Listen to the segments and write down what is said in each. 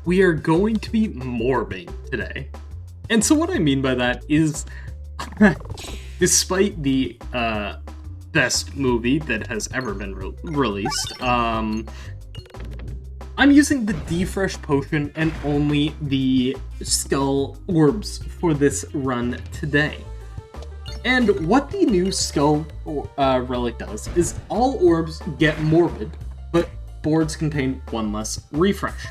we are going to be morbing today. And so what I mean by that is, despite the best movie that has ever been released, I'm using the D-Fresh potion and only the skull orbs for this run today. And what the new skull relic does is all orbs get morbid, but boards contain one less refresh.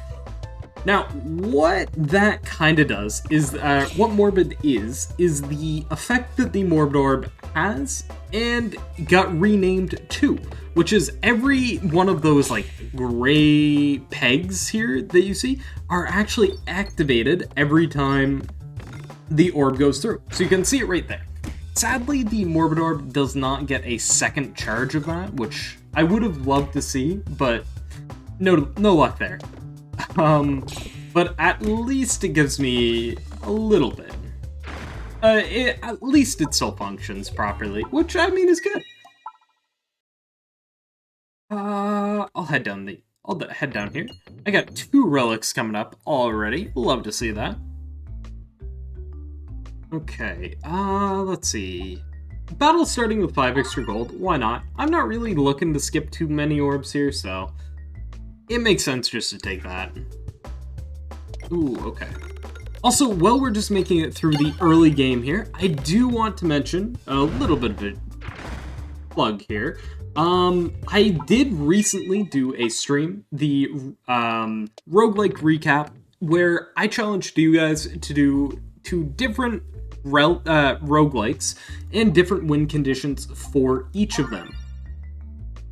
Now, what that kind of does is, what morbid is the effect that the morbid orb has and got renamed to, which is every one of those like gray pegs here that you see are actually activated every time the orb goes through. So you can see it right there. Sadly, the morbid orb does not get a second charge of that, which I would have loved to see, but no luck there. But at least it gives me a little bit. At least it still functions properly, which I mean is good. I'll head down here. I got 2 relics coming up already. Love to see that. Okay, let's see. Battle starting with 5 extra gold. Why not? I'm not really looking to skip too many orbs here, so it makes sense just to take that. Ooh, okay. Also, while we're just making it through the early game here, I do want to mention a little bit of a plug here. I did recently do a stream, the roguelike recap, where I challenged you guys to do 2 different roguelikes and different win conditions for each of them.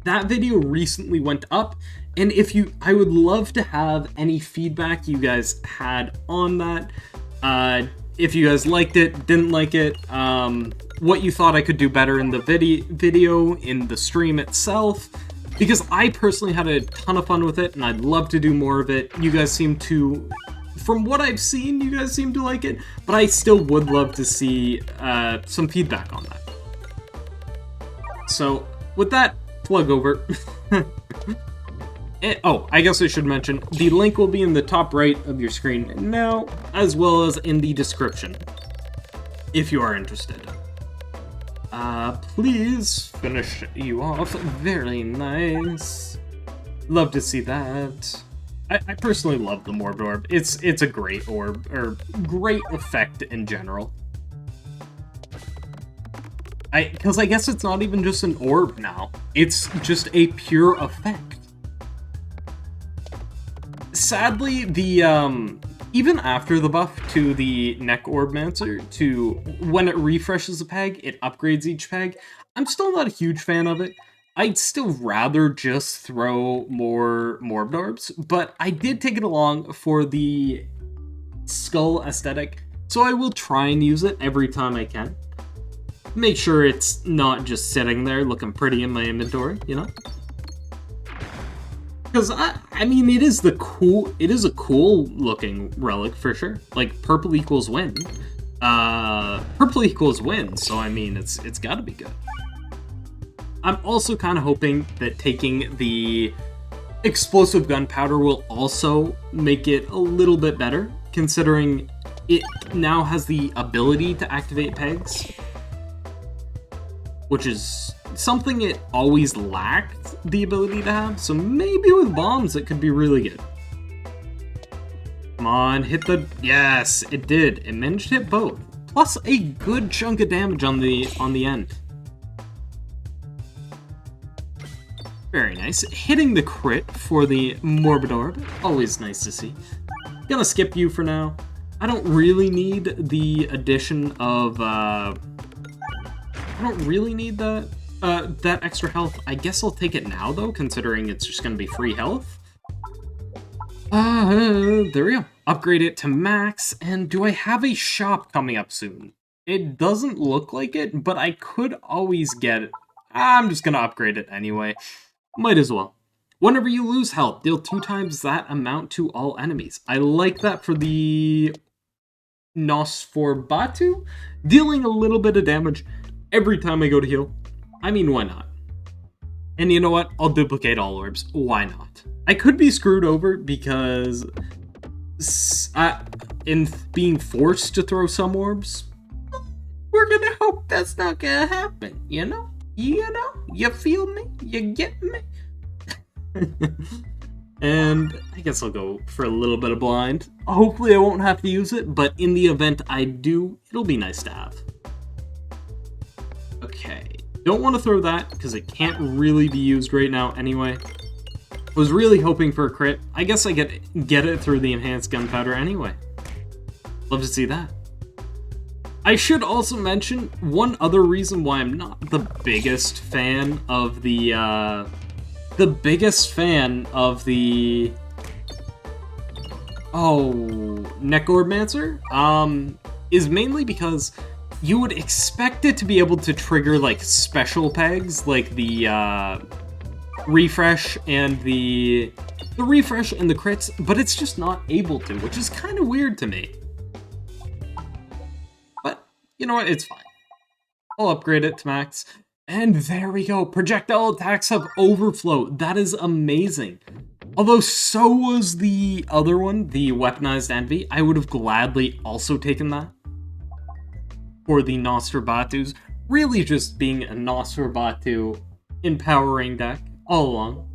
That video recently went up, and I would love to have any feedback you guys had on that. If you guys liked it, didn't like it, what you thought I could do better in the video, in the stream itself, because I personally had a ton of fun with it, and I'd love to do more of it. You guys seem to, from what I've seen, you guys seem to like it, but I still would love to see some feedback on that. So, with that, plug over. Oh, I guess I should mention, the link will be in the top right of your screen now, as well as in the description, if you are interested. Please finish you off. Very nice. Love to see that. I personally love the Morb orb. It's a great orb, or great effect in general. Because I guess it's not even just an orb now. It's just a pure effect. Sadly, the even after the buff to the Neck Orbmancer, to when it refreshes a peg, it upgrades each peg, I'm still not a huge fan of it. I'd still rather just throw more Morb orbs, but I did take it along for the skull aesthetic, so I will try and use it every time I can. Make sure it's not just sitting there looking pretty in my inventory, you know? Because, I mean, it is a cool looking relic for sure. Like, purple equals win. Purple equals win, so I mean, it's gotta be good. I'm also kind of hoping that taking the explosive gunpowder will also make it a little bit better, considering it now has the ability to activate pegs, which is something it always lacked the ability to have, so maybe with bombs it could be really good. Come on, hit the... Yes, it did. It managed to hit both. Plus a good chunk of damage on the end. Very nice. Hitting the crit for the Morbid Orb. Always nice to see. Gonna skip you for now. I don't really need the addition of... I don't really need that extra health. I guess I'll take it now, though, considering it's just going to be free health. There we go. Upgrade it to max, and do I have a shop coming up soon? It doesn't look like it, but I could always get it. I'm just going to upgrade it anyway. Might as well. Whenever you lose health, deal 2 times that amount to all enemies. I like that for the Nosforbatu, dealing a little bit of damage every time I go to heal. I mean, why not? And you know what? I'll duplicate all orbs. Why not? I could be screwed over because in being forced to throw some orbs, we're gonna hope that's not gonna happen, you know? You feel me? You get me? And I guess I'll go for a little bit of blind. Hopefully I won't have to use it, but in the event I do, it'll be nice to have. Okay, don't want to throw that, because it can't really be used right now anyway. I was really hoping for a crit. I guess I get it through the enhanced gunpowder anyway. Love to see that. I should also mention one other reason why I'm not the biggest fan of the Necromancer, is mainly because you would expect it to be able to trigger like special pegs, like the refresh and the refresh and the crits, but it's just not able to, which is kind of weird to me. But you know what, it's fine. I'll upgrade it to max. And there we go, projectile attacks have overflow. That is amazing. Although so was the other one, the weaponized envy. I would have gladly also taken that. For the Nosferatu's, really just being a Nosferatu empowering deck all along.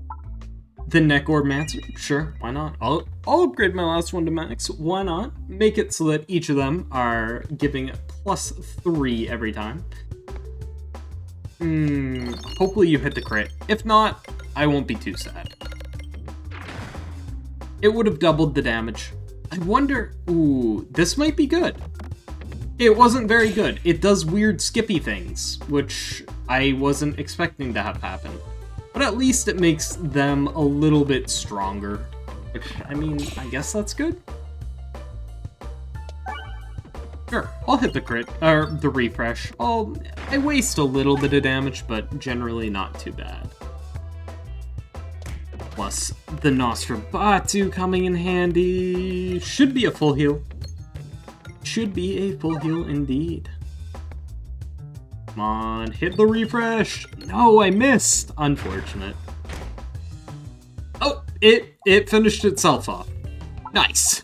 The Necromancer, sure, why not? I'll upgrade my last one to max, why not? Make it so that each of them are giving +3 every time. Hopefully you hit the crit. If not, I won't be too sad. It would have doubled the damage. I wonder, ooh, this might be good. It wasn't very good. It does weird skippy things, which I wasn't expecting to have happen. But at least it makes them a little bit stronger. Which, I mean, I guess that's good. Sure, I'll hit the crit, or the refresh. I waste a little bit of damage, but generally not too bad. Plus, the Nosferatu coming in handy. Should be a full heal. Should be a full heal indeed. Come on, hit the refresh. No, I missed. Unfortunate. Oh, it finished itself off. Nice.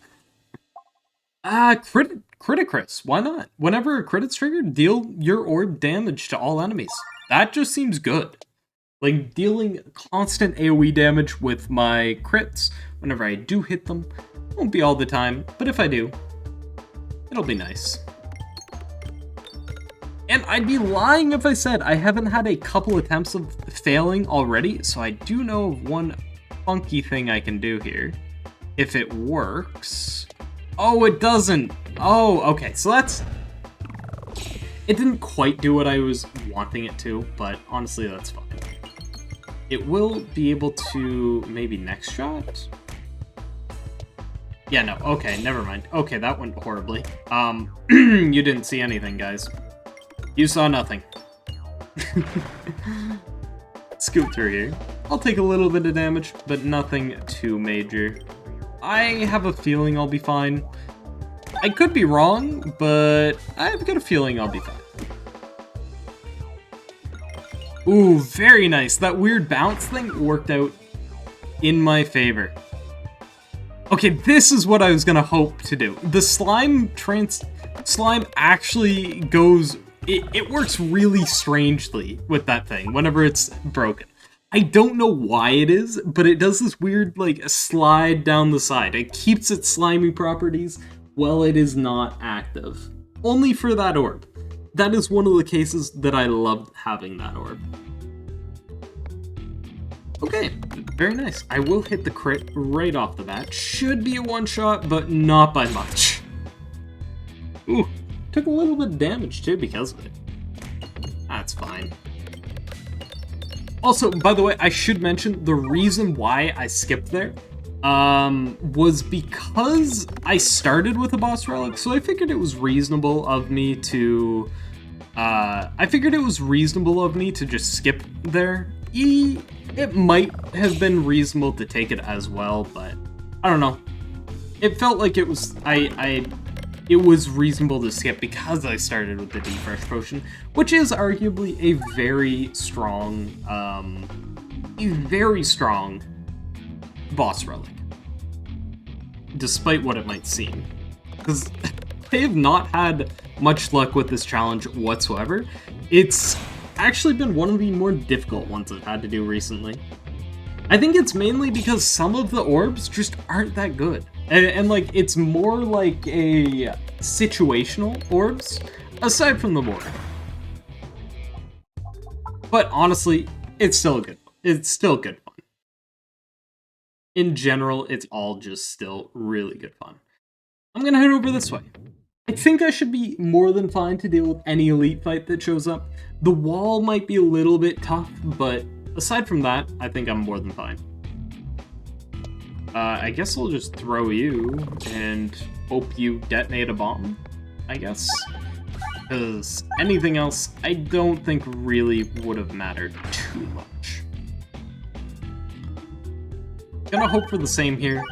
Criticris, why not? Whenever a crit is triggered, deal your orb damage to all enemies. That just seems good. Like, dealing constant AoE damage with my crits whenever I do hit them. Won't be all the time, but if I do, it'll be nice. And I'd be lying if I said I haven't had a couple attempts of failing already, so I do know of one funky thing I can do here. If it works... Oh, it doesn't! Oh, okay, so that's... It didn't quite do what I was wanting it to, but honestly, that's fine. It will be able to... maybe next shot? Yeah, no, okay, never mind. Okay, that went horribly. You didn't see anything, guys. You saw nothing. Scoot through here. I'll take a little bit of damage, but nothing too major. I have a feeling I'll be fine. I could be wrong, but I've got a feeling I'll be fine. Ooh, very nice. That weird bounce thing worked out in my favor. Okay, this is what I was gonna hope to do. The slime actually goes... It works really strangely with that thing whenever it's broken. I don't know why it is, but it does this weird, like, slide down the side. It keeps its slimy properties while it is not active. Only for that orb. That is one of the cases that I loved having that orb. Okay, very nice. I will hit the crit right off the bat. Should be a one-shot, but not by much. Ooh, took a little bit of damage too because of it. That's fine. Also, by the way, I should mention the reason why I skipped there was because I started with a boss relic, so I figured it was reasonable of me to just skip there. It might have been reasonable to take it as well, but I don't know. It felt like it was it was reasonable to skip because I started with the Defresh potion, which is arguably a very strong boss relic. despite what it might seem. Because I have not had much luck with this challenge whatsoever. It's actually been one of the more difficult ones I've had to do recently. I think it's mainly because some of the orbs just aren't that good. And like, it's more like a situational orbs, aside from the morb. But honestly, it's still good fun. In general, it's all just still really good fun. I'm gonna head over this way. I think I should be more than fine to deal with any elite fight that shows up. The wall might be a little bit tough, but aside from that, I think I'm more than fine. I guess I'll just throw you and hope you detonate a bomb, I guess. Because anything else, I don't think really would have mattered too much. Gonna hope for the same here.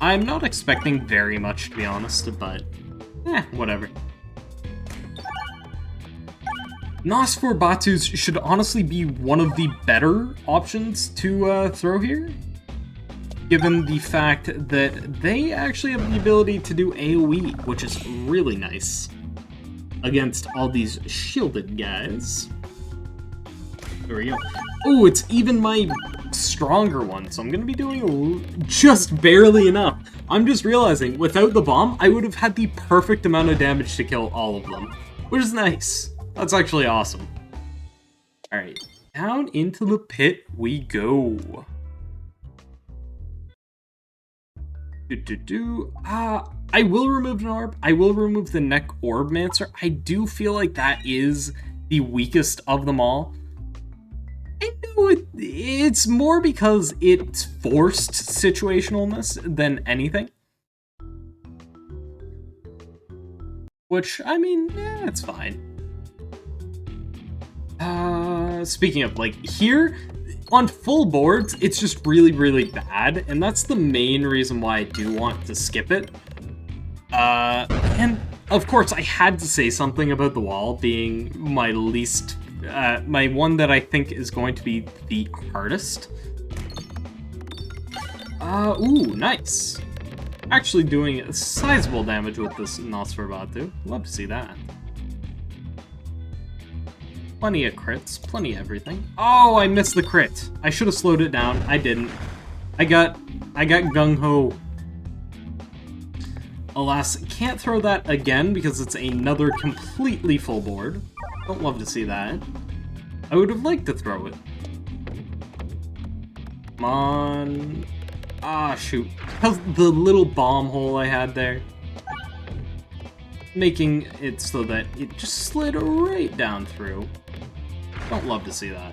I'm not expecting very much, to be honest, but whatever. Nosferbatus should honestly be one of the better options to throw here, given the fact that they actually have the ability to do AoE, which is really nice against all these shielded guys. There we go. Oh, it's even my stronger one, so I'm gonna be doing just barely enough. I'm just realizing, without the bomb, I would have had the perfect amount of damage to kill all of them, which is nice. That's actually awesome. Alright, down into the pit we go. I will remove an orb. I will remove the neck orbmancer. I do feel like that is the weakest of them all. I know it's more because it's forced situationalness than anything. Which, I mean, it's fine. Speaking of, like, here, on full boards, it's just really, really bad, and that's the main reason why I do want to skip it. And, of course, I had to say something about the wall being my least... my one that I think is going to be the hardest. Ooh, nice. Actually doing sizable damage with this Nosferatu. Love to see that. Plenty of crits, plenty of everything. Oh, I missed the crit. I should have slowed it down. I didn't. I got gung-ho. Alas, can't throw that again because it's another completely full board. Don't love to see that. I would have liked to throw it. Come on. Ah, shoot. Because the little bomb hole I had there. Making it so that it just slid right down through. Don't love to see that.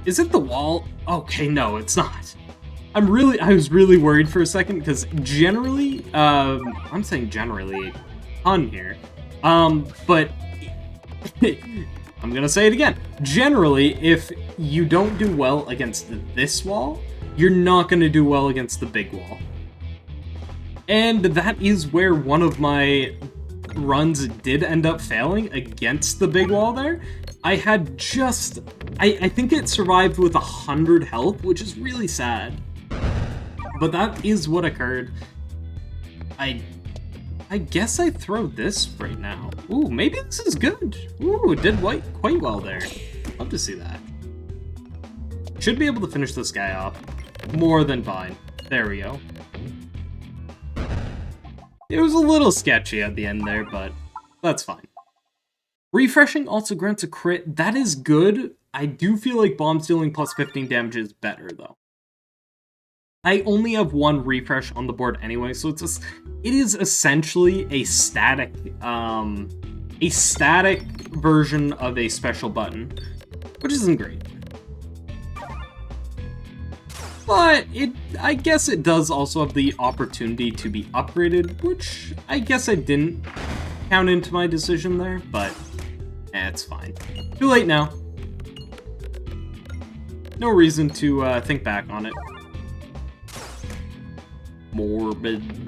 Is it the wall? Okay, no, it's not. I was really worried for a second because generally, I'm saying generally a ton here. But I'm gonna say it again. Generally, if you don't do well against this wall, you're not gonna do well against the big wall. And that is where one of my runs did end up failing against the big wall there. I had just... I think it survived with 100 health, which is really sad. But that is what occurred. I guess I throw this right now. Ooh, maybe this is good. Ooh, it did quite well there. Love to see that. Should be able to finish this guy off. More than fine. There we go. It was a little sketchy at the end there, but that's fine. Refreshing also grants a crit. That is good. I do feel like bomb stealing plus 15 damage is better, though. I only have one refresh on the board anyway, so it is essentially a static version of a special button, which isn't great. But I guess it does also have the opportunity to be upgraded, which I guess I didn't count into my decision there, but it's fine. Too late now. No reason to think back on it. Morbid.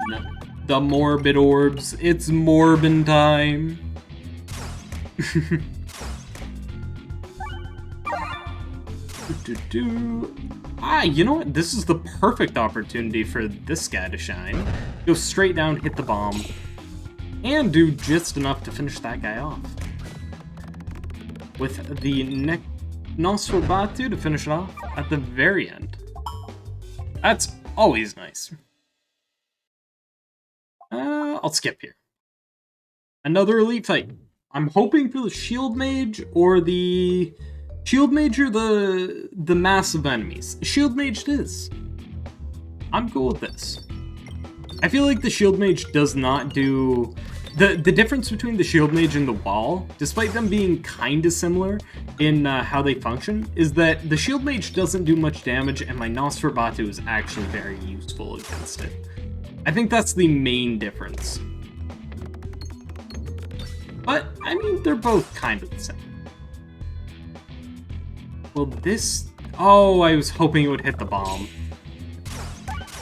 The morbid orbs. It's MORBIN time. You know what? This is the perfect opportunity for this guy to shine. Go straight down, hit the bomb, and do just enough to finish that guy off. With the Nosferatu to finish it off at the very end. That's always nice. I'll skip here. Another elite fight. I'm hoping for the shield mage or the massive enemies. Shield mage it is. I'm cool with this. I feel like the shield mage does not do the difference between the shield mage and the wall, despite them being kind of similar in how they function, is that the shield mage doesn't do much damage, and my Nosferatu is actually very useful against it. I think that's the main difference. But, I mean, they're both kind of the same. Well, this... Oh, I was hoping it would hit the bomb.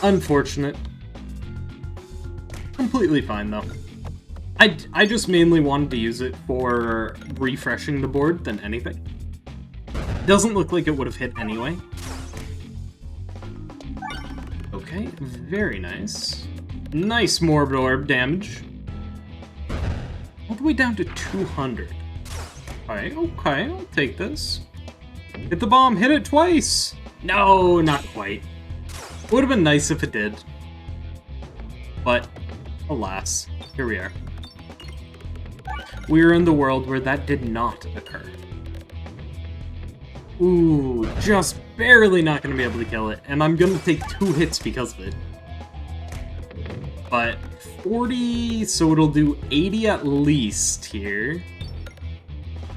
Unfortunate. Completely fine, though. I just mainly wanted to use it for refreshing the board than anything. Doesn't look like it would have hit anyway. Okay, very nice. Nice morb orb damage. All the way down to 200. Okay, I'll take this. Hit the bomb, hit it twice! No, not quite. Would have been nice if it did. But, alas, here we are. We're in the world where that did not occur. Ooh, just barely not going to be able to kill it, and I'm going to take 2 hits because of it. But 40, so it'll do 80 at least here.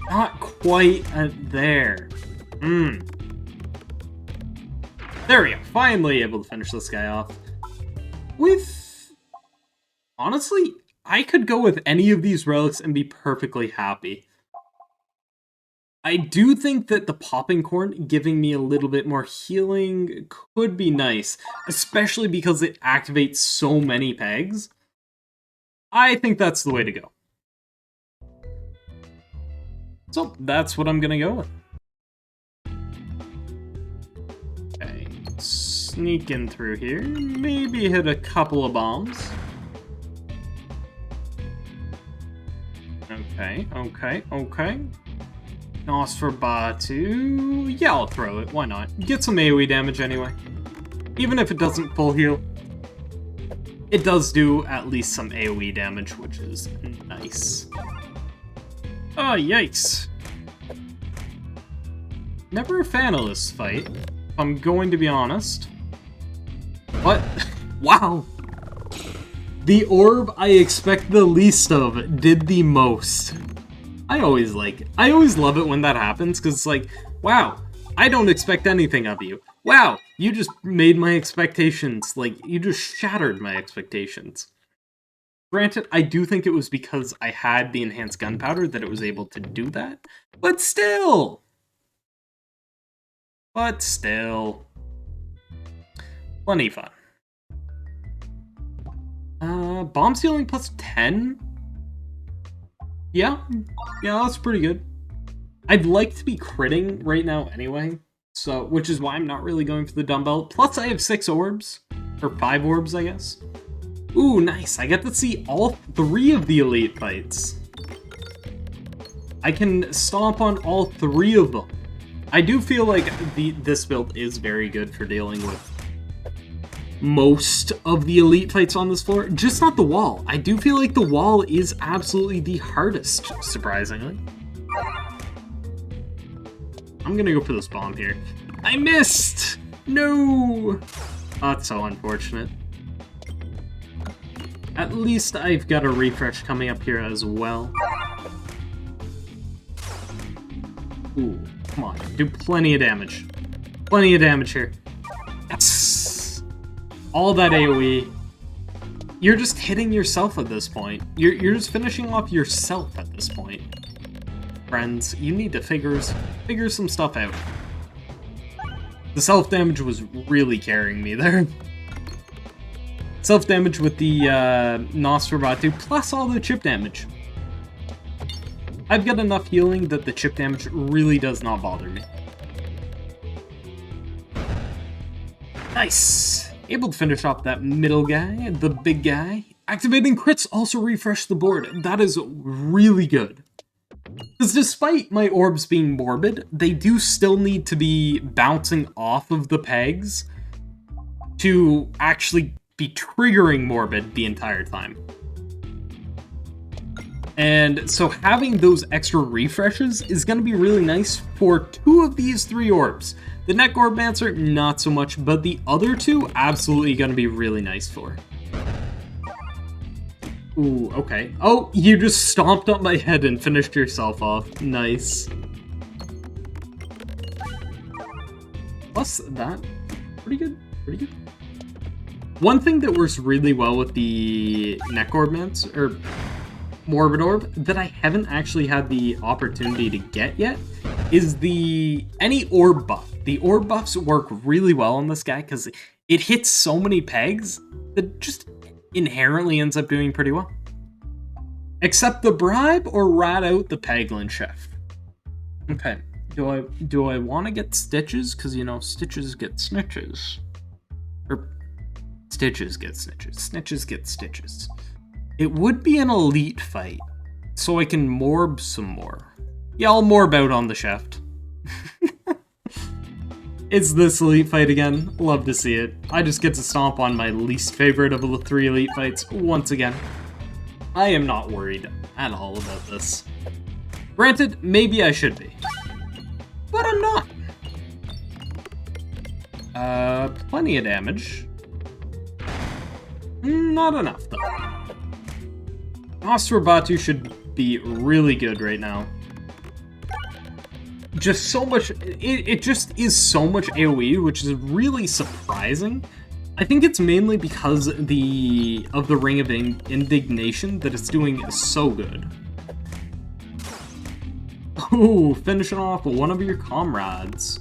Not quite at there. There we go, finally able to finish this guy off. With... honestly, I could go with any of these relics and be perfectly happy. I do think that the popping corn giving me a little bit more healing could be nice, especially because it activates so many pegs. I think that's the way to go. So that's what I'm gonna go with. Okay, sneak in through here, maybe hit a couple of bombs. Okay. Nosferatu. Yeah, I'll throw it. Why not? Get some AoE damage anyway. Even if it doesn't full heal, it does do at least some AoE damage, which is nice. Oh, yikes. Never a fan of this fight, if I'm going to be honest. But, wow. The orb I expect the least of did the most. I always love it when that happens, because it's like, wow, I don't expect anything of you. Wow, you just made my expectations, like, you just shattered my expectations. Granted, I do think it was because I had the enhanced gunpowder that it was able to do that, but still! Plenty fun. Bomb ceiling plus 10? Yeah, that's pretty good. I'd like to be critting right now anyway, so which is why I'm not really going for the dumbbell. Plus I have 6 orbs, or 5 orbs, I guess. Ooh, nice. I get to see all 3 of the elite fights. I can stomp on all 3 of them. I do feel like this build is very good for dealing with most of the elite fights on this floor, just not the wall. I do feel like the wall is absolutely the hardest, surprisingly. I'm gonna go for this bomb here. I missed! No! That's so unfortunate. At least I've got a refresh coming up here as well. Ooh, come on, do plenty of damage. Plenty of damage here. Yes! All that AoE. You're just hitting yourself at this point. You're just finishing off yourself at this point. Friends, you need to figure some stuff out. The self-damage was really carrying me there. Self-damage with the Nosferatu, plus all the chip damage. I've got enough healing that the chip damage really does not bother me. Nice! Able to finish off that middle guy, the big guy. Activating crits also refresh the board. That is really good. Because despite my orbs being morbid, they do still need to be bouncing off of the pegs to actually be triggering morbid the entire time. And so having those extra refreshes is going to be really nice for 2 of these 3 orbs. The Neck Orbmancer, not so much, but the other 2, absolutely going to be really nice for. Ooh, okay. Oh, you just stomped up my head and finished yourself off. Nice. Plus that, pretty good, pretty good. One thing that works really well with the Neck Orbmancer, or Morbid Orb, that I haven't actually had the opportunity to get yet, is any orb buff. The orb buffs work really well on this guy because it hits so many pegs that just inherently ends up doing pretty well. Accept the bribe or rat out the Peglin chef. Okay, do I want to get stitches? Because, you know, stitches get snitches. Or stitches get snitches. Snitches get stitches. It would be an elite fight, so I can morb some more. Yeah, I'll morb out on the chef. It's this elite fight again. Love to see it. I just get to stomp on my least favorite of the 3 elite fights once again. I am not worried at all about this. Granted, maybe I should be. But I'm not. Plenty of damage. Not enough, though. Nosferatu should be really good right now. Just so much, it just is so much AoE, which is really surprising. I think it's mainly because of the Ring of Indignation that it's doing so good. Ooh, finishing off one of your comrades.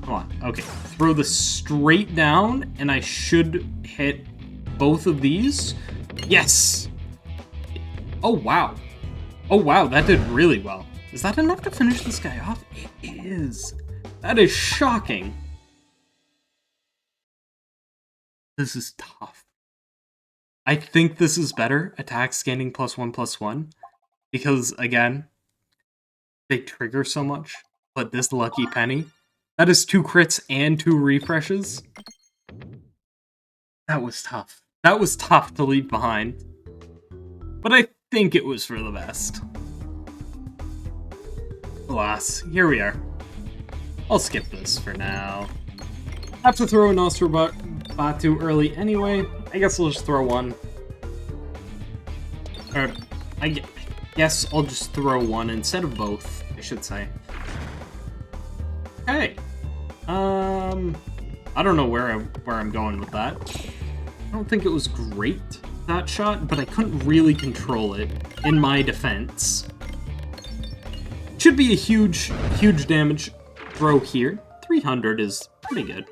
Come on, okay, throw this straight down, and I should hit both of these. Yes! Oh, wow. Oh wow, that did really well. Is that enough to finish this guy off? It is. That is shocking. This is tough. I think this is better, attack scanning +1/+1, because again, they trigger so much, but this lucky penny, that is 2 crits and 2 refreshes. That was tough. That was tough to leave behind. But I think it was for the best. Alas, here we are. I'll skip this for now. Have to throw a Nosferatu early anyway. I guess I'll just throw one. Or, I guess I'll just throw one instead of both, I should say. Okay. I don't know where I'm going with that. I don't think it was great, that shot, but I couldn't really control it, in my defense. Should be a huge damage throw here. 300 is pretty good.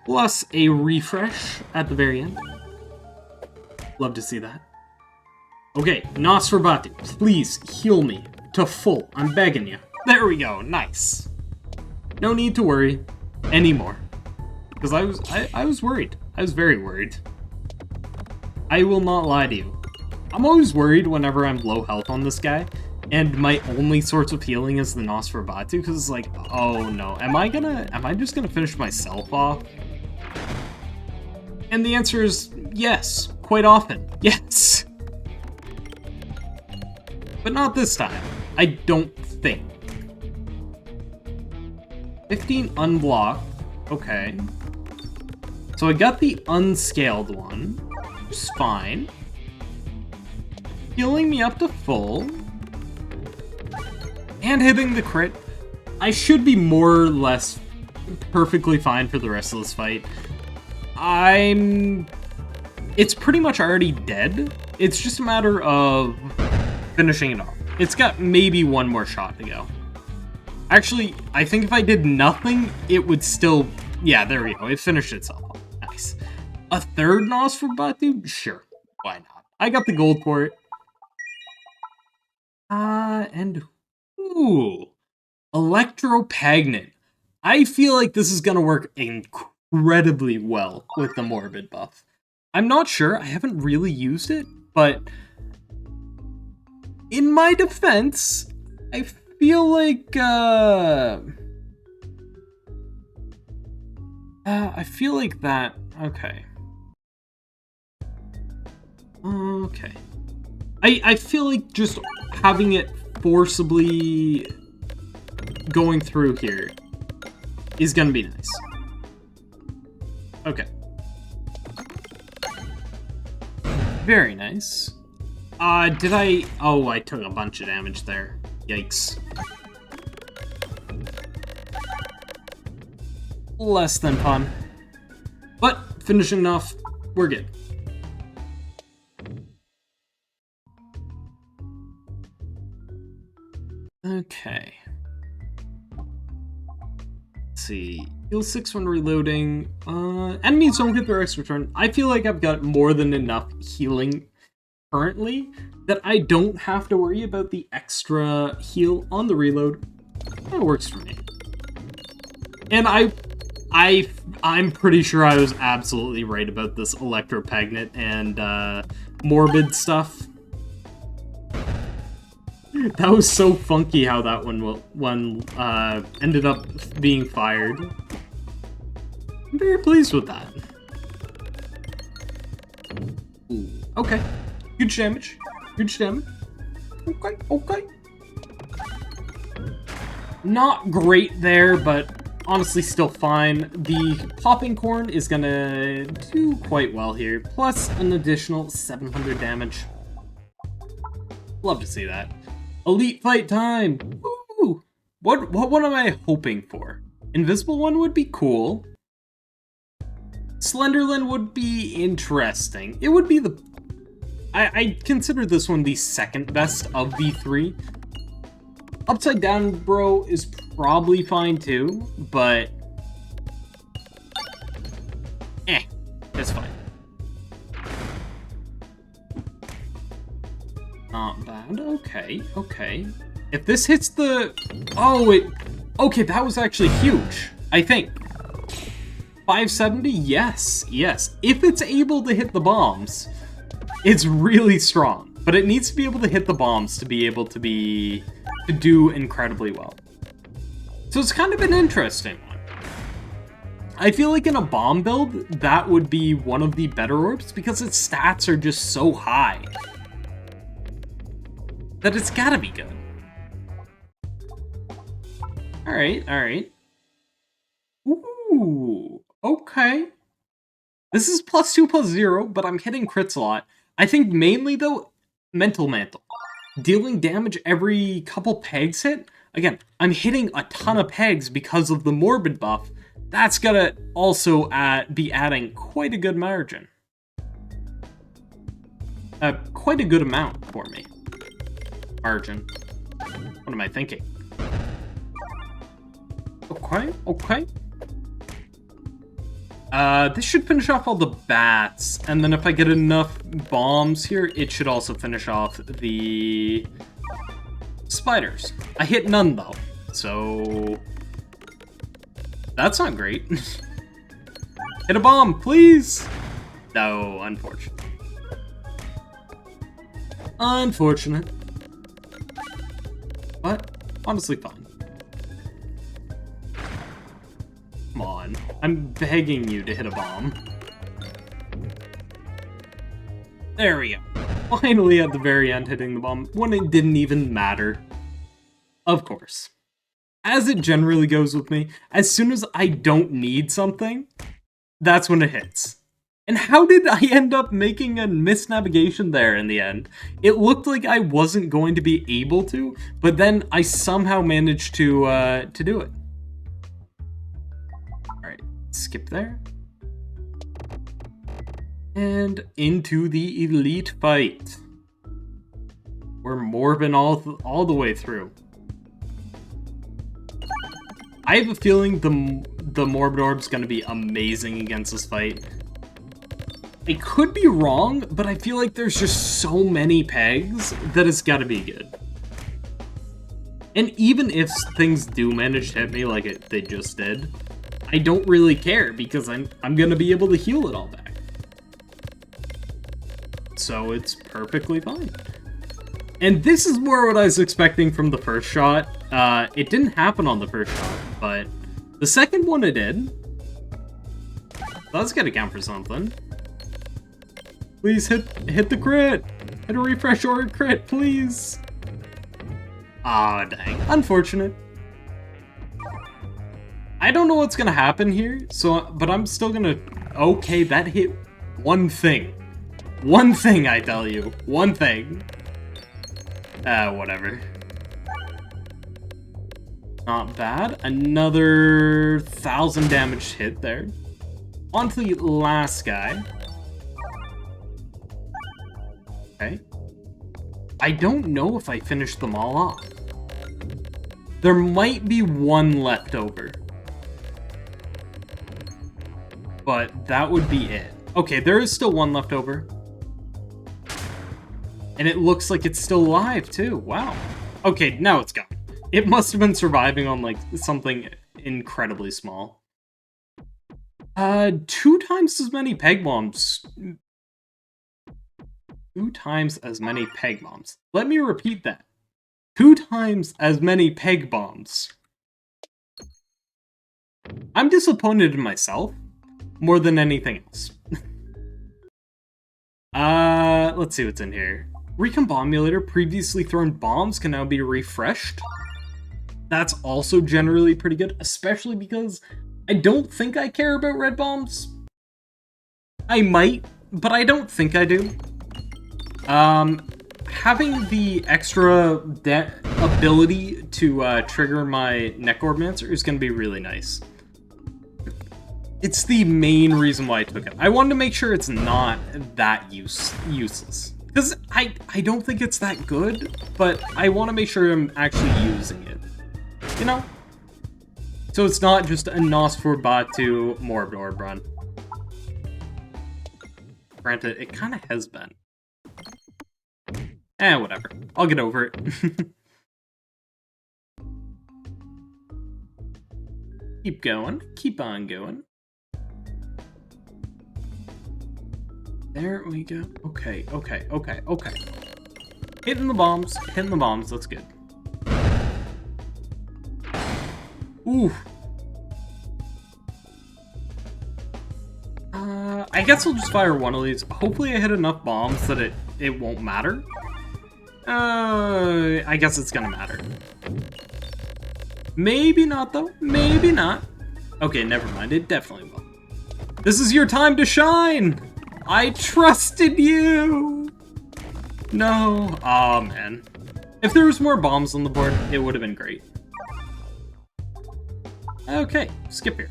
Plus a refresh at the very end. Love to see that. Okay, Nosferatu, please heal me to full. I'm begging you. There we go, nice. No need to worry anymore. Because I was worried. I was very worried. I will not lie to you. I'm always worried whenever I'm low health on this guy, and my only source of healing is the Nosferatu, because it's like, oh no, am I just gonna finish myself off? And the answer is yes, quite often, yes. But not this time, I don't think. 15 unblocked, okay. So I got the unscaled one, which is fine. Healing me up to full. And hitting the crit. I should be more or less perfectly fine for the rest of this fight. It's pretty much already dead. It's just a matter of finishing it off. It's got maybe one more shot to go. Actually, I think if I did nothing, it would still... Yeah, there we go. It finished itself off. Nice. A third Nosferatu? Sure. Why not? I got the gold for it. And... Ooh. Electro-Pagnant. I feel like this is gonna work incredibly well with the Morbid buff. I'm not sure, I haven't really used it, but in my defense, I feel like, I feel like that, okay. Okay. I feel like just having it forcibly going through here is gonna be nice. Okay. Very nice. Did I... Oh, I took a bunch of damage there. Yikes. Less than fun. But, finishing off, we're good. Okay. Let's see. Heal 6 when reloading. Enemies don't get their extra turn. I feel like I've got more than enough healing currently that I don't have to worry about the extra heal on the reload. That works for me. And I'm pretty sure I was absolutely right about this Electro-Pagnant and Morbid stuff. That was so funky how that one ended up being fired. I'm very pleased with that. Ooh, okay. Huge damage. Huge damage. Okay, okay. Not great there, but honestly still fine. The popping corn is gonna do quite well here, plus an additional 700 damage. Love to see that. Elite fight time! Woo! What one am I hoping for? Invisible one would be cool. Slenderland would be interesting. It would be the... I consider this one the second best of the three. Upside Down Bro is probably fine too, but... it's fine. Not bad. Okay, okay. If this hits the... Oh, it... Okay, that was actually huge, I think. 570? Yes, yes. If it's able to hit the bombs, it's really strong. But it needs to be able to hit the bombs to be able to do incredibly well. So it's kind of an interesting one. I feel like in a bomb build, that would be one of the better orbs because its stats are just so high that it's gotta be good. Alright, alright. Ooh, okay. This is +2/+0, but I'm hitting crits a lot. I think mainly, though, Mental Mantle. Dealing damage every couple pegs hit. Again, I'm hitting a ton of pegs because of the Morbid buff. That's gonna also be adding quite a good margin. Quite a good amount for me. Margin. What am I thinking? Okay, okay. This should finish off all the bats, and then if I get enough bombs here, it should also finish off the spiders. I hit none, though, so that's not great. Hit a bomb, please! No, unfortunate. Unfortunate. But honestly fine. Come on. I'm begging you to hit a bomb. There we go. Finally at the very end hitting the bomb when it didn't even matter. Of course. As it generally goes with me, as soon as I don't need something, that's when it hits. And how did I end up making a misnavigation there in the end? It looked like I wasn't going to be able to, but then I somehow managed to do it. Alright, skip there. And into the elite fight. We're morbing all the way through. I have a feeling the morbid orb's gonna be amazing against this fight. I could be wrong, but I feel like there's just so many pegs that it's gotta be good. And even if things do manage to hit me like they just did, I don't really care because I'm gonna be able to heal it all back. So it's perfectly fine. And this is more what I was expecting from the first shot. It didn't happen on the first shot, but the second one it did. That's gotta count for something. Please hit the crit! Hit a refresh or a crit, please! Ah, dang. Unfortunate. I don't know what's gonna happen here, but I'm still gonna... Okay, that hit one thing. One thing, I tell you. One thing. Whatever. Not bad. Another 1,000 damage hit there. On to the last guy. Okay. I don't know if I finished them all off. There might be one left over. But that would be it. Okay, there is still one left over. And it looks like it's still alive, too. Wow. Okay, now it's gone. It must have been surviving on, like, something incredibly small. 2 times as many peg bombs. 2 times as many peg bombs. Let me repeat that. 2 times as many peg bombs. I'm disappointed in myself more than anything else. Let's see what's in here. Recombobulator, previously thrown bombs can now be refreshed. That's also generally pretty good, especially because I don't think I care about red bombs. I might, but I don't think I do. Having the extra ability to trigger my Necromancer is going to be really nice. It's the main reason why I took it. I wanted to make sure it's not that useless. Because I don't think it's that good, but I want to make sure I'm actually using it. You know? So it's not just a Nosferatu morb orb run. Granted, it kind of has been. Whatever. I'll get over it. Keep going. Keep on going. There we go. Okay. Hitting the bombs. That's good. Ooh. I guess I'll just fire one of these. Hopefully I hit enough bombs that it won't matter. I guess it's gonna matter. Maybe not, though. Maybe not. Okay, never mind. It definitely will. This is your time to shine! I trusted you! No. Oh, man. If there was more bombs on the board, it would have been great. Okay, skip here.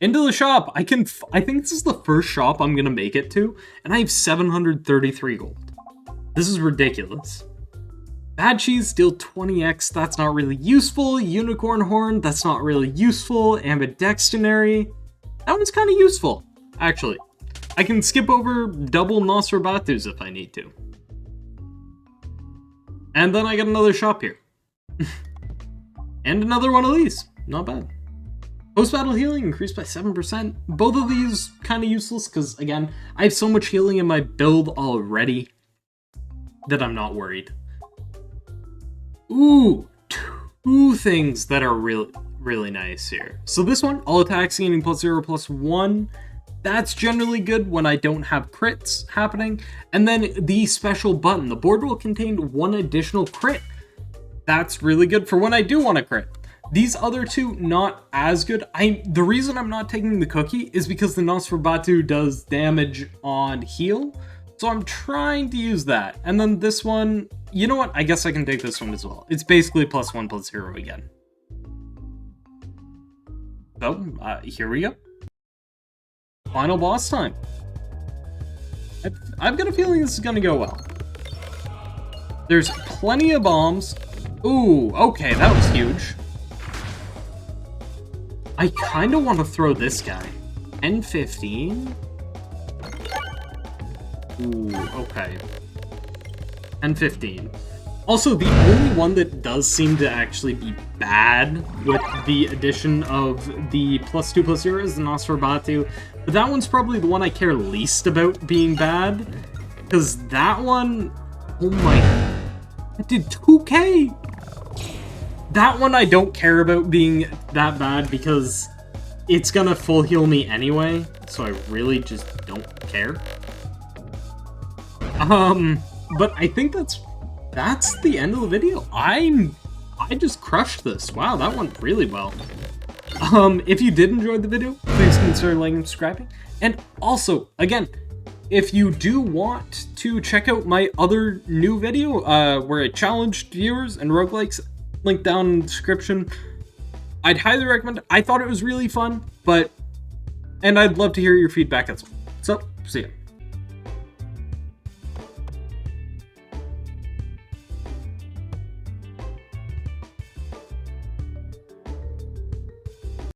Into the shop. I think this is the first shop I'm gonna make it to, and I have 733 gold. This is ridiculous. Bad cheese, deal 20x, that's not really useful. Unicorn horn, that's not really useful. Ambidextinary, that one's kind of useful, actually. I can skip over double Nosferatus if I need to. And then I get another shop here. And another one of these. Not bad. Post-battle healing increased by 7%. Both of these kind of useless because, again, I have so much healing in my build already that I'm not worried. Ooh, 2 things that are really nice here. So this one, all attacks gaining +0/+1. That's generally good when I don't have crits happening. And then the special button. The board will contain 1 additional crit. That's really good for when I do want to crit. These other 2, not as good. The reason I'm not taking the cookie is because the Nosferatu does damage on heal. So I'm trying to use that. And then this one, you know what? I guess I can take this one as well. It's basically +1/+0 again. So, here we go. Final boss time. I've got a feeling this is gonna go well. There's plenty of bombs. Ooh, okay, that was huge. I kind of want to throw this guy. 10-15? Ooh, okay. 10-15. Also, the only one that does seem to actually be bad with the addition of the +2/+0 is the Nosferatu, but that one's probably the one I care least about being bad, because that one, oh my, it did 2k! That one I don't care about being that bad because it's gonna full heal me anyway, so I really just don't care. But I think that's the end of the video. I just crushed this. Wow, that went really well. If you did enjoy the video, please consider liking and subscribing. And also, again, if you do want to check out my other new video, where I challenged viewers and roguelikes, link down in the description, I'd highly recommend it. I thought it was really fun, and I'd love to hear your feedback as well. So, see ya.